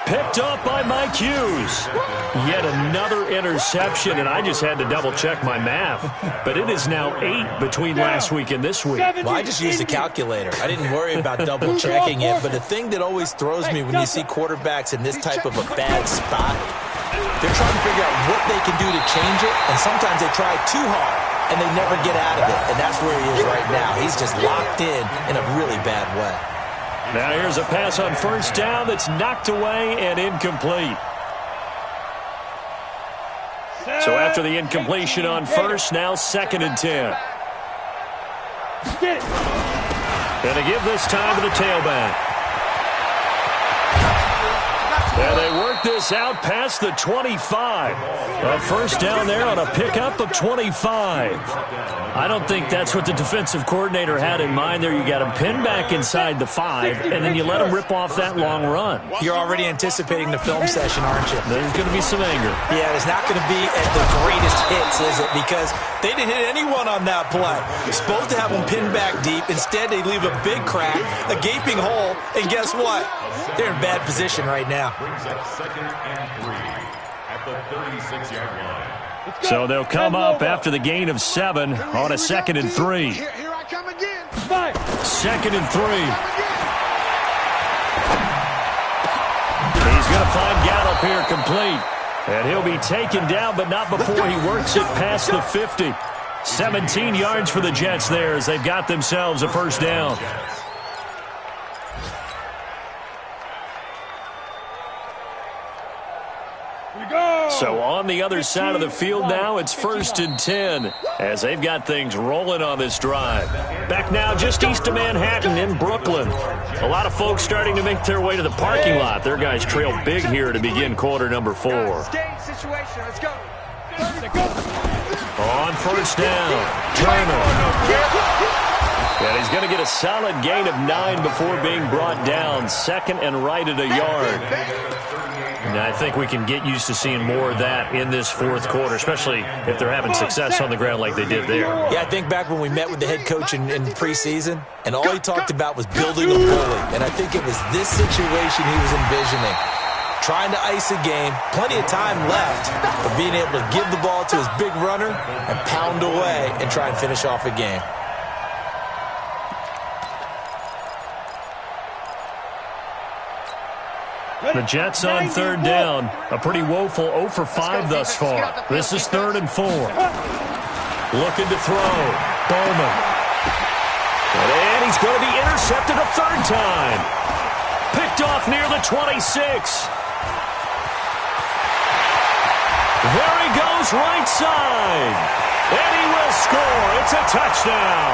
S1: Picked up by Mike Hughes. Yet another interception, and I just had to double-check my math. But it is now 8 between last week and this week.
S3: Well, I just used a calculator. I didn't worry about double-checking it. But the thing that always throws me when you see quarterbacks in this type of a bad spot, they're trying to figure out what they can do to change it, and sometimes they try too hard, and they never get out of it. And that's where he is right now. He's just locked in a really bad way.
S1: Now here's a pass on first down that's knocked away and incomplete. So after the incompletion on first, now second and 10. And they give this time to the tailback. And they work this out past the 25. A first down there on a pickup of 25. I don't think that's what the defensive coordinator had in mind there. You got him pinned back inside the 5, and then you let him rip off that long run.
S3: You're already anticipating the film session, aren't you?
S1: There's going to be some anger.
S3: Yeah, it's not going to be at the greatest hits, is it? Because they didn't hit anyone on that play. You're supposed to have them pinned back deep. Instead, they leave a big crack, a gaping hole, and guess what? They're in bad position right now.
S4: Brings up second and 3 at the 36-yard line.
S1: So they'll come up after the gain of 7 on a second and 3.
S5: Here I come again.
S1: Second and 3. He's going to find Gallup here complete. And he'll be taken down, but not before he works it past the 50. 17 yards for the Jets there as they've got themselves a first down. So on the other side of the field now, it's first and 10 as they've got things rolling on this drive. Back now just east of Manhattan in Brooklyn. A lot of folks starting to make their way to the parking lot. Their guys trail big here to begin quarter number 4.
S6: Let's go.
S1: On first down, Turner. And he's going to get a solid gain of 9 before being brought down. Second and right at a yard. And I think we can get used to seeing more of that in this fourth quarter, especially if they're having success on the ground like they did there.
S3: Yeah, I think back when we met with the head coach in preseason, and all he talked about was building a bully. And I think it was this situation he was envisioning. Trying to ice a game, plenty of time left, but being able to give the ball to his big runner and pound away and try and finish off a game.
S1: The Jets on third down. A pretty woeful 0 for 5 thus far. This is 3rd and 4. Looking to throw. Bowman. And he's going to be intercepted a 3rd time. Picked off near the 26. There he goes, right side. And he will score. It's a touchdown.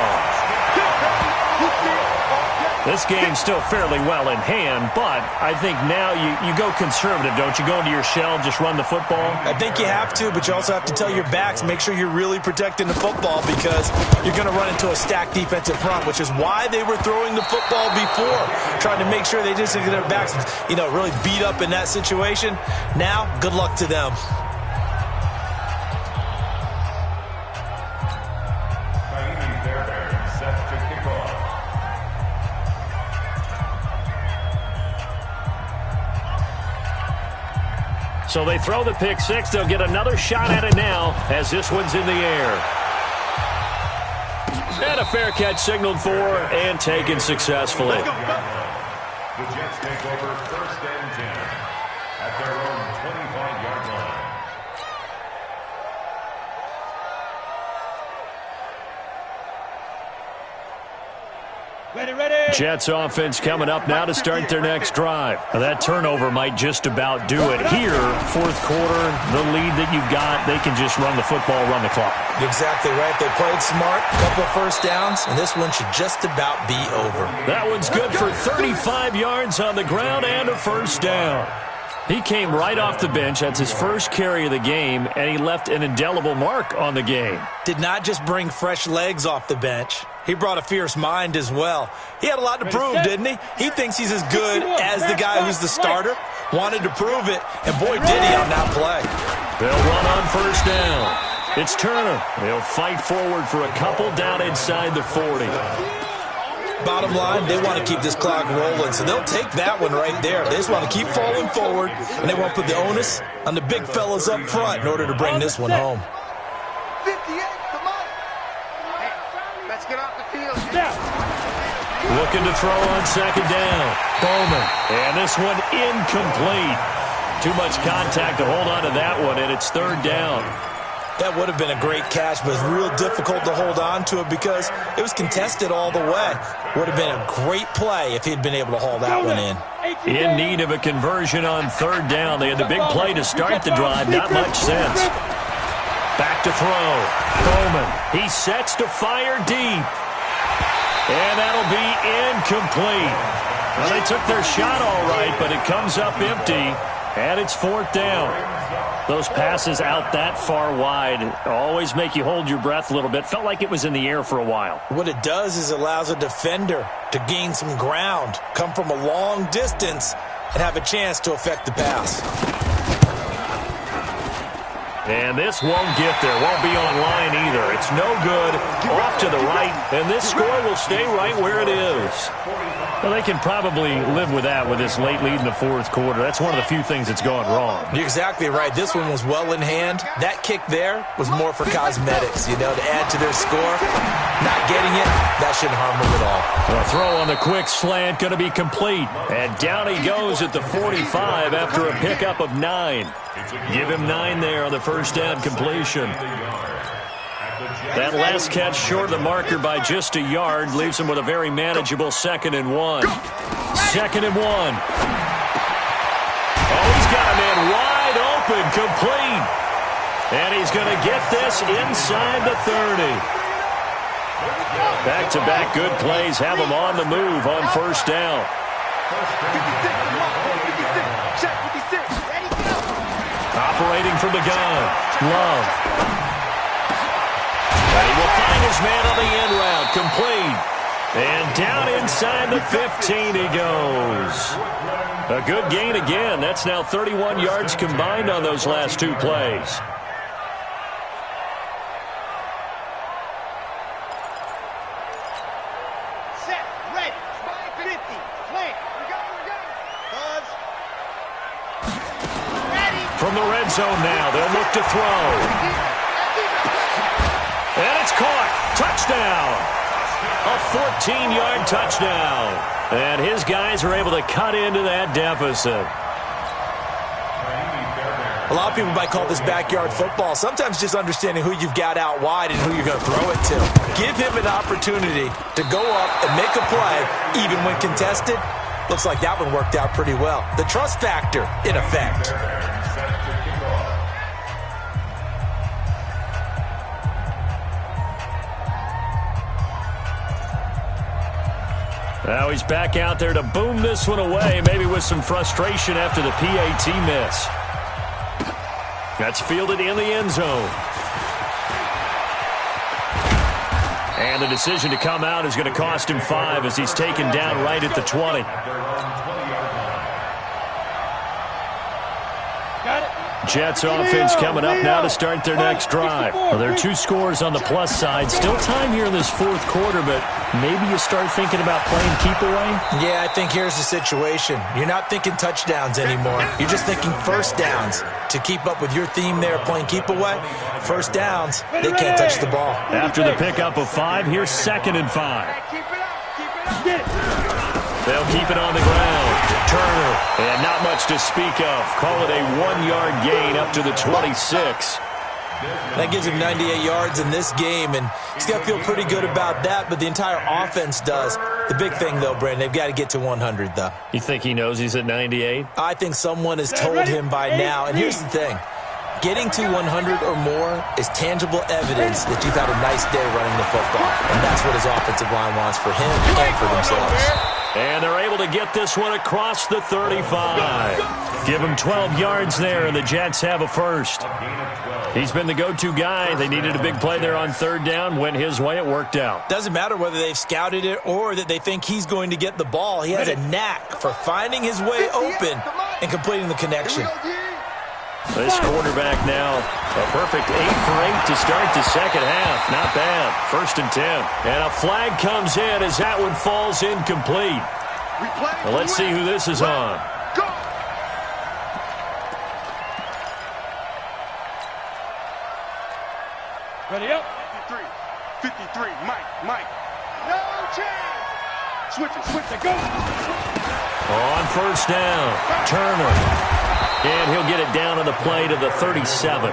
S1: This game's still fairly well in hand, but I think now you go conservative, don't you? Go into your shell, just run the football?
S3: I think you have to, but you also have to tell your backs, make sure you're really protecting the football because you're going to run into a stacked defensive front, which is why they were throwing the football before, trying to make sure they just get their backs, really beat up in that situation. Now, good luck to them.
S1: So they throw the pick six. They'll get another shot at it now as this one's in the air. And a fair catch signaled for and taken successfully.
S4: The Jets take over 1st and 10 at their own 25-yard line.
S2: Ready.
S1: Jets offense coming up now to start their next drive. Now that turnover might just about do it. Here, 4th quarter, the lead that you've got, they can just run the football, run the clock.
S3: Exactly right. They played smart, a couple of 1st downs, and this one should just about be over.
S1: That one's good for 35 yards on the ground and a 1st down. He came right off the bench. That's his first carry of the game, and he left an indelible mark on the game.
S3: Did not just bring fresh legs off the bench. He brought a fierce mind as well. He had a lot to prove, didn't he? He thinks he's as good as the guy who's the starter. Wanted to prove it, and boy, did he on that play.
S1: They'll run on 1st down. It's Turner. They'll fight forward for a couple down inside the 40.
S3: Bottom line, they want to keep this clock rolling, so they'll take that one right there. They just want to keep falling forward, and they want to put the onus on the big fellas up front in order to bring this one home.
S5: 58, come on. Hey, let's get off the field.
S1: Looking to throw on 2nd down. Bowman. And this one incomplete. Too much contact to hold on to that one, and it's 3rd down.
S3: That would have been a great catch, but it's real difficult to hold on to it because it was contested all the way. Would have been a great play if he'd been able to haul that one in.
S1: In need of a conversion on 3rd down. They had the big play to start the drive. Not much sense. Back to throw. Bowman. He sets to fire deep. And that'll be incomplete. Well, they took their shot all right, but it comes up empty. And it's 4th down. Those passes out that far wide always make you hold your breath a little bit. Felt like it was in the air for a while.
S3: What it does is it allows a defender to gain some ground, come from a long distance, and have a chance to affect the pass.
S1: And this won't get there. Won't be on line either. It's no good. Off to the right. And this score will stay right where it is. Well, they can probably live with that with this late lead in the 4th quarter. That's one of the few things that's gone wrong.
S3: You're exactly right. This one was well in hand. That kick there was more for cosmetics, to add to their score. Not getting it, that shouldn't harm them at all.
S1: A throw on the quick slant going to be complete. And down he goes at the 45 after a pickup of 9. Give him 9 there on the 1st down completion. That last catch short of the marker by just a yard leaves him with a very manageable 2nd and 1. 2nd and 1. Oh, he's got a man wide open, complete. And he's going to get this inside the 30. Back-to-back good plays have him on the move on 1st down. Operating from the gun. Love. And he will find his man on the end route. Complete. And down inside the 15 he goes. A good gain again. That's now 31 yards combined on those last 2 plays.
S5: Set, ready, 50, plant. We go. Buzz. Ready.
S1: From the red zone now, they'll look to throw. And it's caught. Touchdown. A 14-yard touchdown. And his guys are able to cut into that deficit.
S3: A lot of people might call this backyard football. Sometimes just understanding who you've got out wide and who you're going to throw it to. Give him an opportunity to go up and make a play, even when contested. Looks like that one worked out pretty well. The trust factor in effect.
S1: Now he's back out there to boom this one away, maybe with some frustration after the PAT miss. That's fielded in the end zone. And the decision to come out is going to cost him 5 as he's taken down right at the 20.
S2: Got it.
S1: Jets offense coming up now to start their next drive. Well, there are 2 scores on the plus side. Still time here in this 4th quarter, but maybe you start thinking about playing keep away?
S3: Yeah, I think here's the situation. You're not thinking touchdowns anymore. You're just thinking first downs. To keep up with your theme there, playing keep away, first downs, they can't touch the ball.
S1: After the pickup of 5, here's 2nd and 5.
S6: Keep it up. Keep it up. Get it.
S1: They'll keep it on the ground. Turner, and not much to speak of. Call it a 1-yard gain up to the 26.
S3: That gives him 98 yards in this game, and he's got to feel pretty good about that, but the entire offense does. The big thing, though, Brandon, they've got to get to 100, though.
S1: You think he knows he's at 98?
S3: I think someone has told him by now, and here's the thing. Getting to 100 or more is tangible evidence that you've had a nice day running the football, and that's what his offensive line wants for him and for themselves.
S1: And they're able to get this one across the 35. Give him 12 yards there, and the Jets have a first. He's been the go-to guy. They needed a big play there on 3rd down. Went his way. It worked out.
S3: Doesn't matter whether they've scouted it or that they think he's going to get the ball. He has a knack for finding his way open and completing the connection.
S1: This quarterback now, a perfect 8 for 8 to start the second half. Not bad. 1st and 10. And a flag comes in as that one falls incomplete. Well, let's see who this is on.
S2: Ready up.
S5: 53, Mike.
S6: No change.
S2: Switch it, go.
S1: On 1st down, Turner. And he'll get it down on the play to the 37.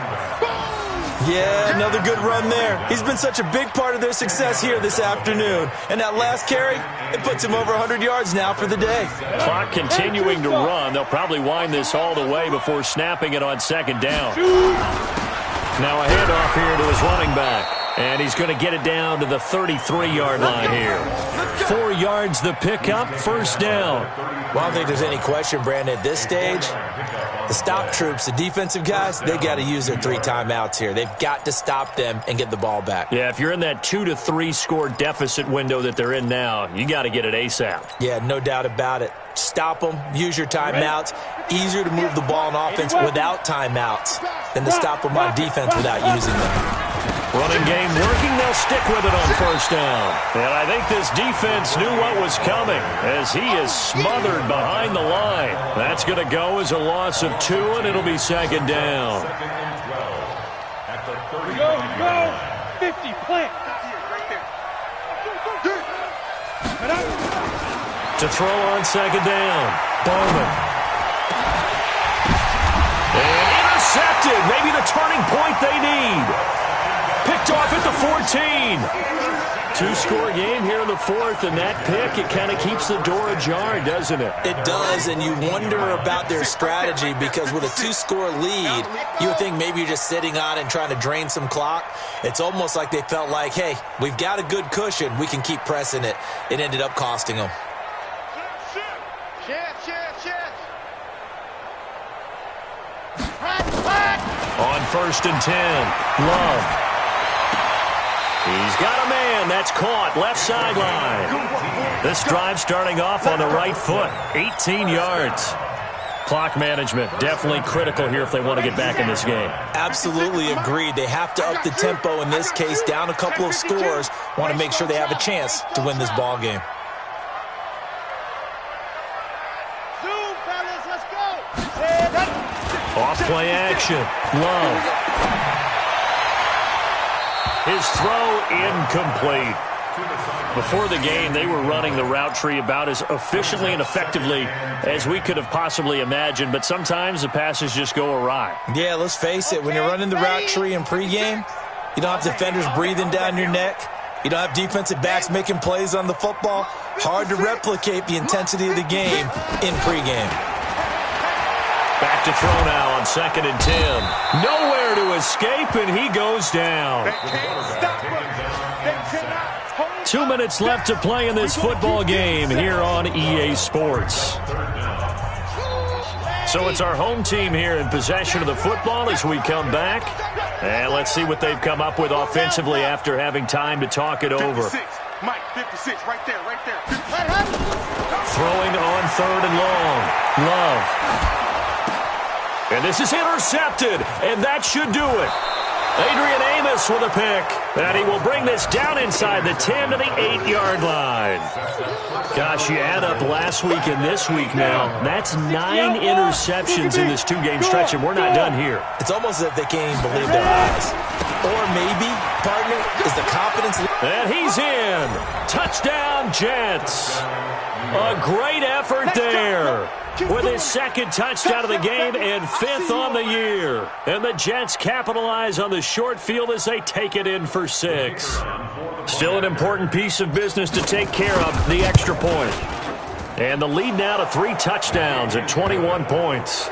S3: Yeah, another good run there. He's been such a big part of their success here this afternoon. And that last carry, it puts him over 100 yards now for the day.
S1: Clock continuing to run. They'll probably wind this all the way before snapping it on 2nd down. Now a handoff here to his running back. And he's going to get it down to the 33-yard line here. 4 yards the pickup, 1st down.
S3: Well, I don't think there's any question, Brandon, at this stage, the stop troops, the defensive guys, they got to use their 3 timeouts here. They've got to stop them and get the ball back.
S1: Yeah, if you're in that 2 to 3 score deficit window that they're in now, you got to get it ASAP.
S3: Yeah, no doubt about it. Stop them, use your timeouts. Easier to move the ball on offense without timeouts than to stop them on defense without using them.
S1: Running game working, they'll stick with it on 1st down. And I think this defense knew what was coming as he is smothered behind the line. That's going to go as a loss of 2, and it'll be 2nd down.
S2: Go. 50, plant.
S1: To throw on 2nd down, Bowman. And intercepted, maybe the turning point they need. Picked off at the 14. 2-score game here in the 4th, and that pick, it kind of keeps the door ajar, doesn't it?
S3: It does, and you wonder about their strategy because with a 2-score lead, you would think maybe you're just sitting on and trying to drain some clock. It's almost like they felt like, hey, we've got a good cushion. We can keep pressing it. It ended up costing them.
S1: On 1st and 10, Love. He's got a man. That's caught. Left sideline. This drive starting off on the right foot. 18 yards. Clock management definitely critical here if they want to get back in this game.
S3: Absolutely agreed. They have to up the tempo in this case, down a couple of scores. Want to make sure they have a chance to win this ball game.
S1: Off play action. Love. His throw incomplete. Before the game, they were running the route tree about as efficiently and effectively as we could have possibly imagined, but sometimes the passes just go awry.
S3: Yeah, let's face it. When you're running the route tree in pregame, you don't have defenders breathing down your neck. You don't have defensive backs making plays on the football. Hard to replicate the intensity of the game in pregame.
S1: Back to throw now on 2nd and 10. Nowhere to escape, and he goes down. 2 minutes left to play in this football game here on EA Sports. So it's our home team here in possession of the football as we come back. And let's see what they've come up with offensively after having time to talk it over.
S2: 56. Mike, 56, right there, right there.
S1: Throwing on 3rd and long. Love. And this is intercepted, and that should do it. Adrian Amos with a pick, and he will bring this down inside the 10 to the 8-yard line. Gosh, you add up last week and this week now, that's 9 interceptions in this 2-game stretch, and we're not done here.
S3: It's almost as if they can't even believe their eyes. Or maybe, partner, is the confidence...
S1: And he's in. Touchdown, Jets. A great effort there. With his 2nd touchdown of the game and 5th on the year. And the Jets capitalize on the short field as they take it in for 6. Still an important piece of business to take care of, the extra point. And the lead now to 3 touchdowns at 21 points.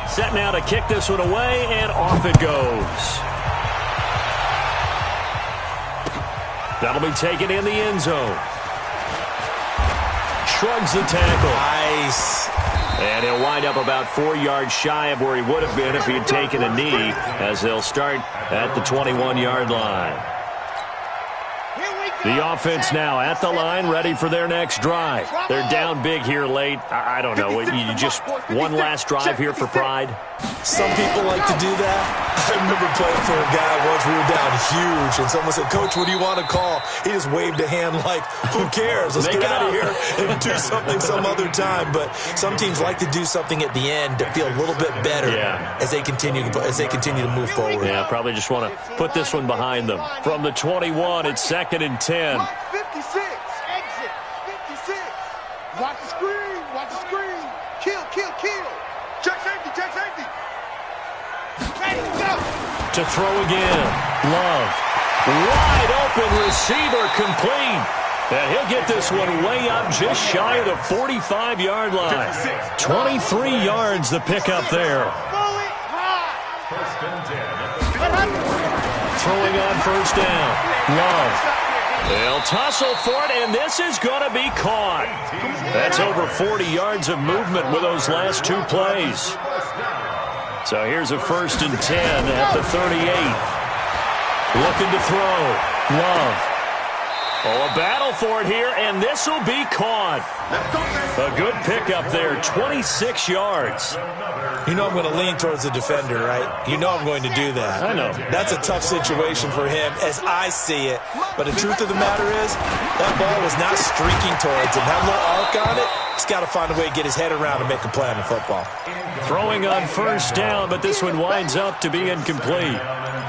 S1: Set now to kick this one away, and off it goes. That'll be taken in the end zone. Shrugs the tackle.
S3: Nice.
S1: And he'll wind up about 4 yards shy of where he would have been if he had taken a knee, as they'll start at the 21-yard line. The offense now at the line, ready for their next drive. They're down big here late. I don't know. You just one last drive here for pride?
S3: Some people like to do that. I remember playing for a guy once. We were down huge, and someone said, "Coach, what do you want to call?" He just waved a hand like, "Who cares? Let's get out of here and do something some other time." But some teams like to do something at the end to feel a little bit better as they continue to move forward.
S1: Yeah, probably just want to put this one behind them. From the 21, it's 2nd and 10.
S5: 56, exit, 56. Watch the screen, watch the screen. Kill, kill, kill. Check safety, check safety. Ready, go.
S1: To throw again. Love. Wide open receiver complete. And he'll get this one way up just shy of the 45-yard line. 23 yards the pickup there. Throwing on 1st down. Love. They'll tussle for it, and this is going to be caught. That's over 40 yards of movement with those last 2 plays. So here's a 1st and 10 at the 38. Looking to throw. Love. Oh, a battle for it here, and this will be caught. A good pickup there, 26 yards.
S3: You know I'm going to lean towards the defender, right? You know I'm going to do that.
S1: I know.
S3: That's a tough situation for him as I see it. But the truth of the matter is, that ball was not streaking towards him. That little arc on it, he's got to find a way to get his head around and make a play on the football.
S1: Throwing on 1st down, but this one winds up to be incomplete.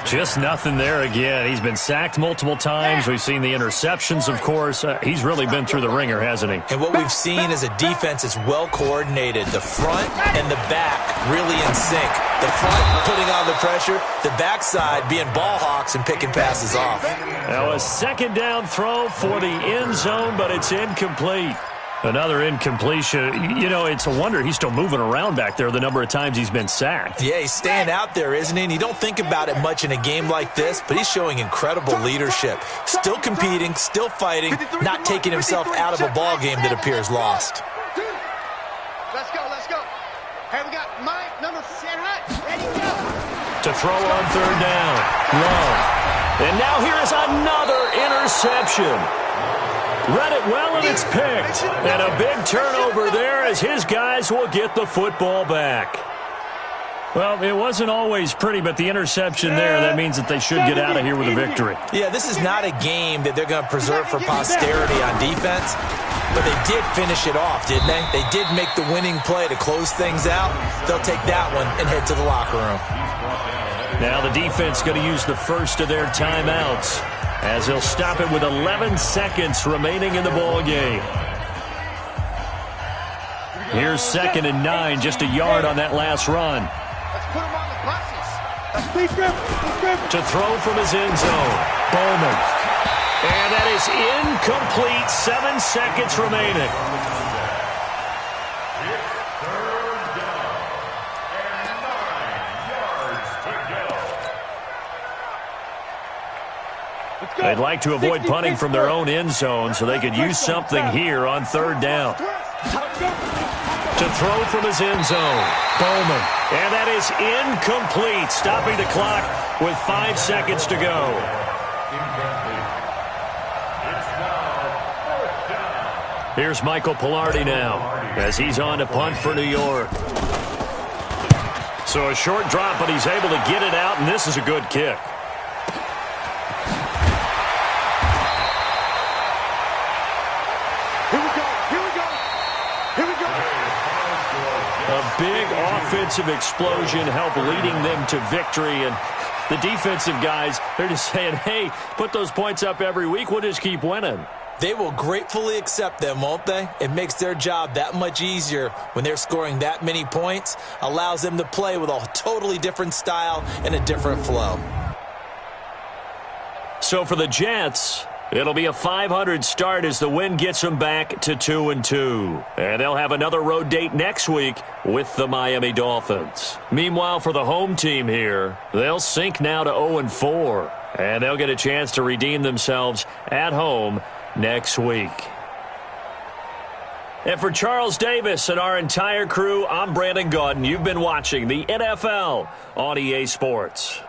S1: Just nothing there again. He's been sacked multiple times. We've seen the interceptions, of course. He's really been through the ringer, hasn't he?
S3: And what we've seen is a defense that's well coordinated. The front and the back really in sync. The front putting on the pressure, the backside being ball hawks and picking passes off.
S1: Now a 2nd down throw for the end zone, but it's incomplete. Another incompletion. You know, it's a wonder he's still moving around back there the number of times he's been sacked.
S3: Yeah, he's staying out there, isn't he? And you don't think about it much in a game like this, but he's showing incredible leadership. Still competing, still fighting, not taking himself out of a ball game that appears lost.
S5: Let's go, let's go. Hey, we got Mike, number 7. Ready, go.
S1: To throw on 3rd down. Love. And now here is another interception. Read it well, and it's picked. And a big turnover there as his guys will get the football back. Well, it wasn't always pretty, but the interception there, that means that they should get out of here with a victory.
S3: Yeah, this is not a game that they're going to preserve for posterity on defense. But they did finish it off, didn't they? They did make the winning play to close things out. They'll take that one and head to the locker room.
S1: Now the defense going to use the first of their timeouts as they'll stop it with 11 seconds remaining in the ball game. Here's 2nd and 9, just a yard on that last run.
S5: Let's put him on the buses.
S1: To throw from his end zone, Bowman. And that is incomplete. 7 seconds remaining. They'd like to avoid punting from their own end zone so they could use something here on 3rd down. To throw from his end zone, Bowman. And that is incomplete, stopping the clock with 5 seconds to go. Here's Michael Pilardi now as he's on to punt for New York. So a short drop, but he's able to get it out, and this is a good kick. A big offensive explosion helped leading them to victory, and the defensive guys, they're just saying, hey, put those points up every week, we'll just keep winning.
S3: They will gratefully accept them, won't they? It makes their job that much easier when they're scoring that many points, allows them to play with a totally different style and a different flow.
S1: So for the Jets, it'll be a 500 start as the win gets them back to 2-2. And they'll have another road date next week with the Miami Dolphins. Meanwhile, for the home team here, they'll sink now to 0-4. And they'll get a chance to redeem themselves at home next week. And for Charles Davis and our entire crew, I'm Brandon Gaudin. You've been watching the NFL on EA Sports.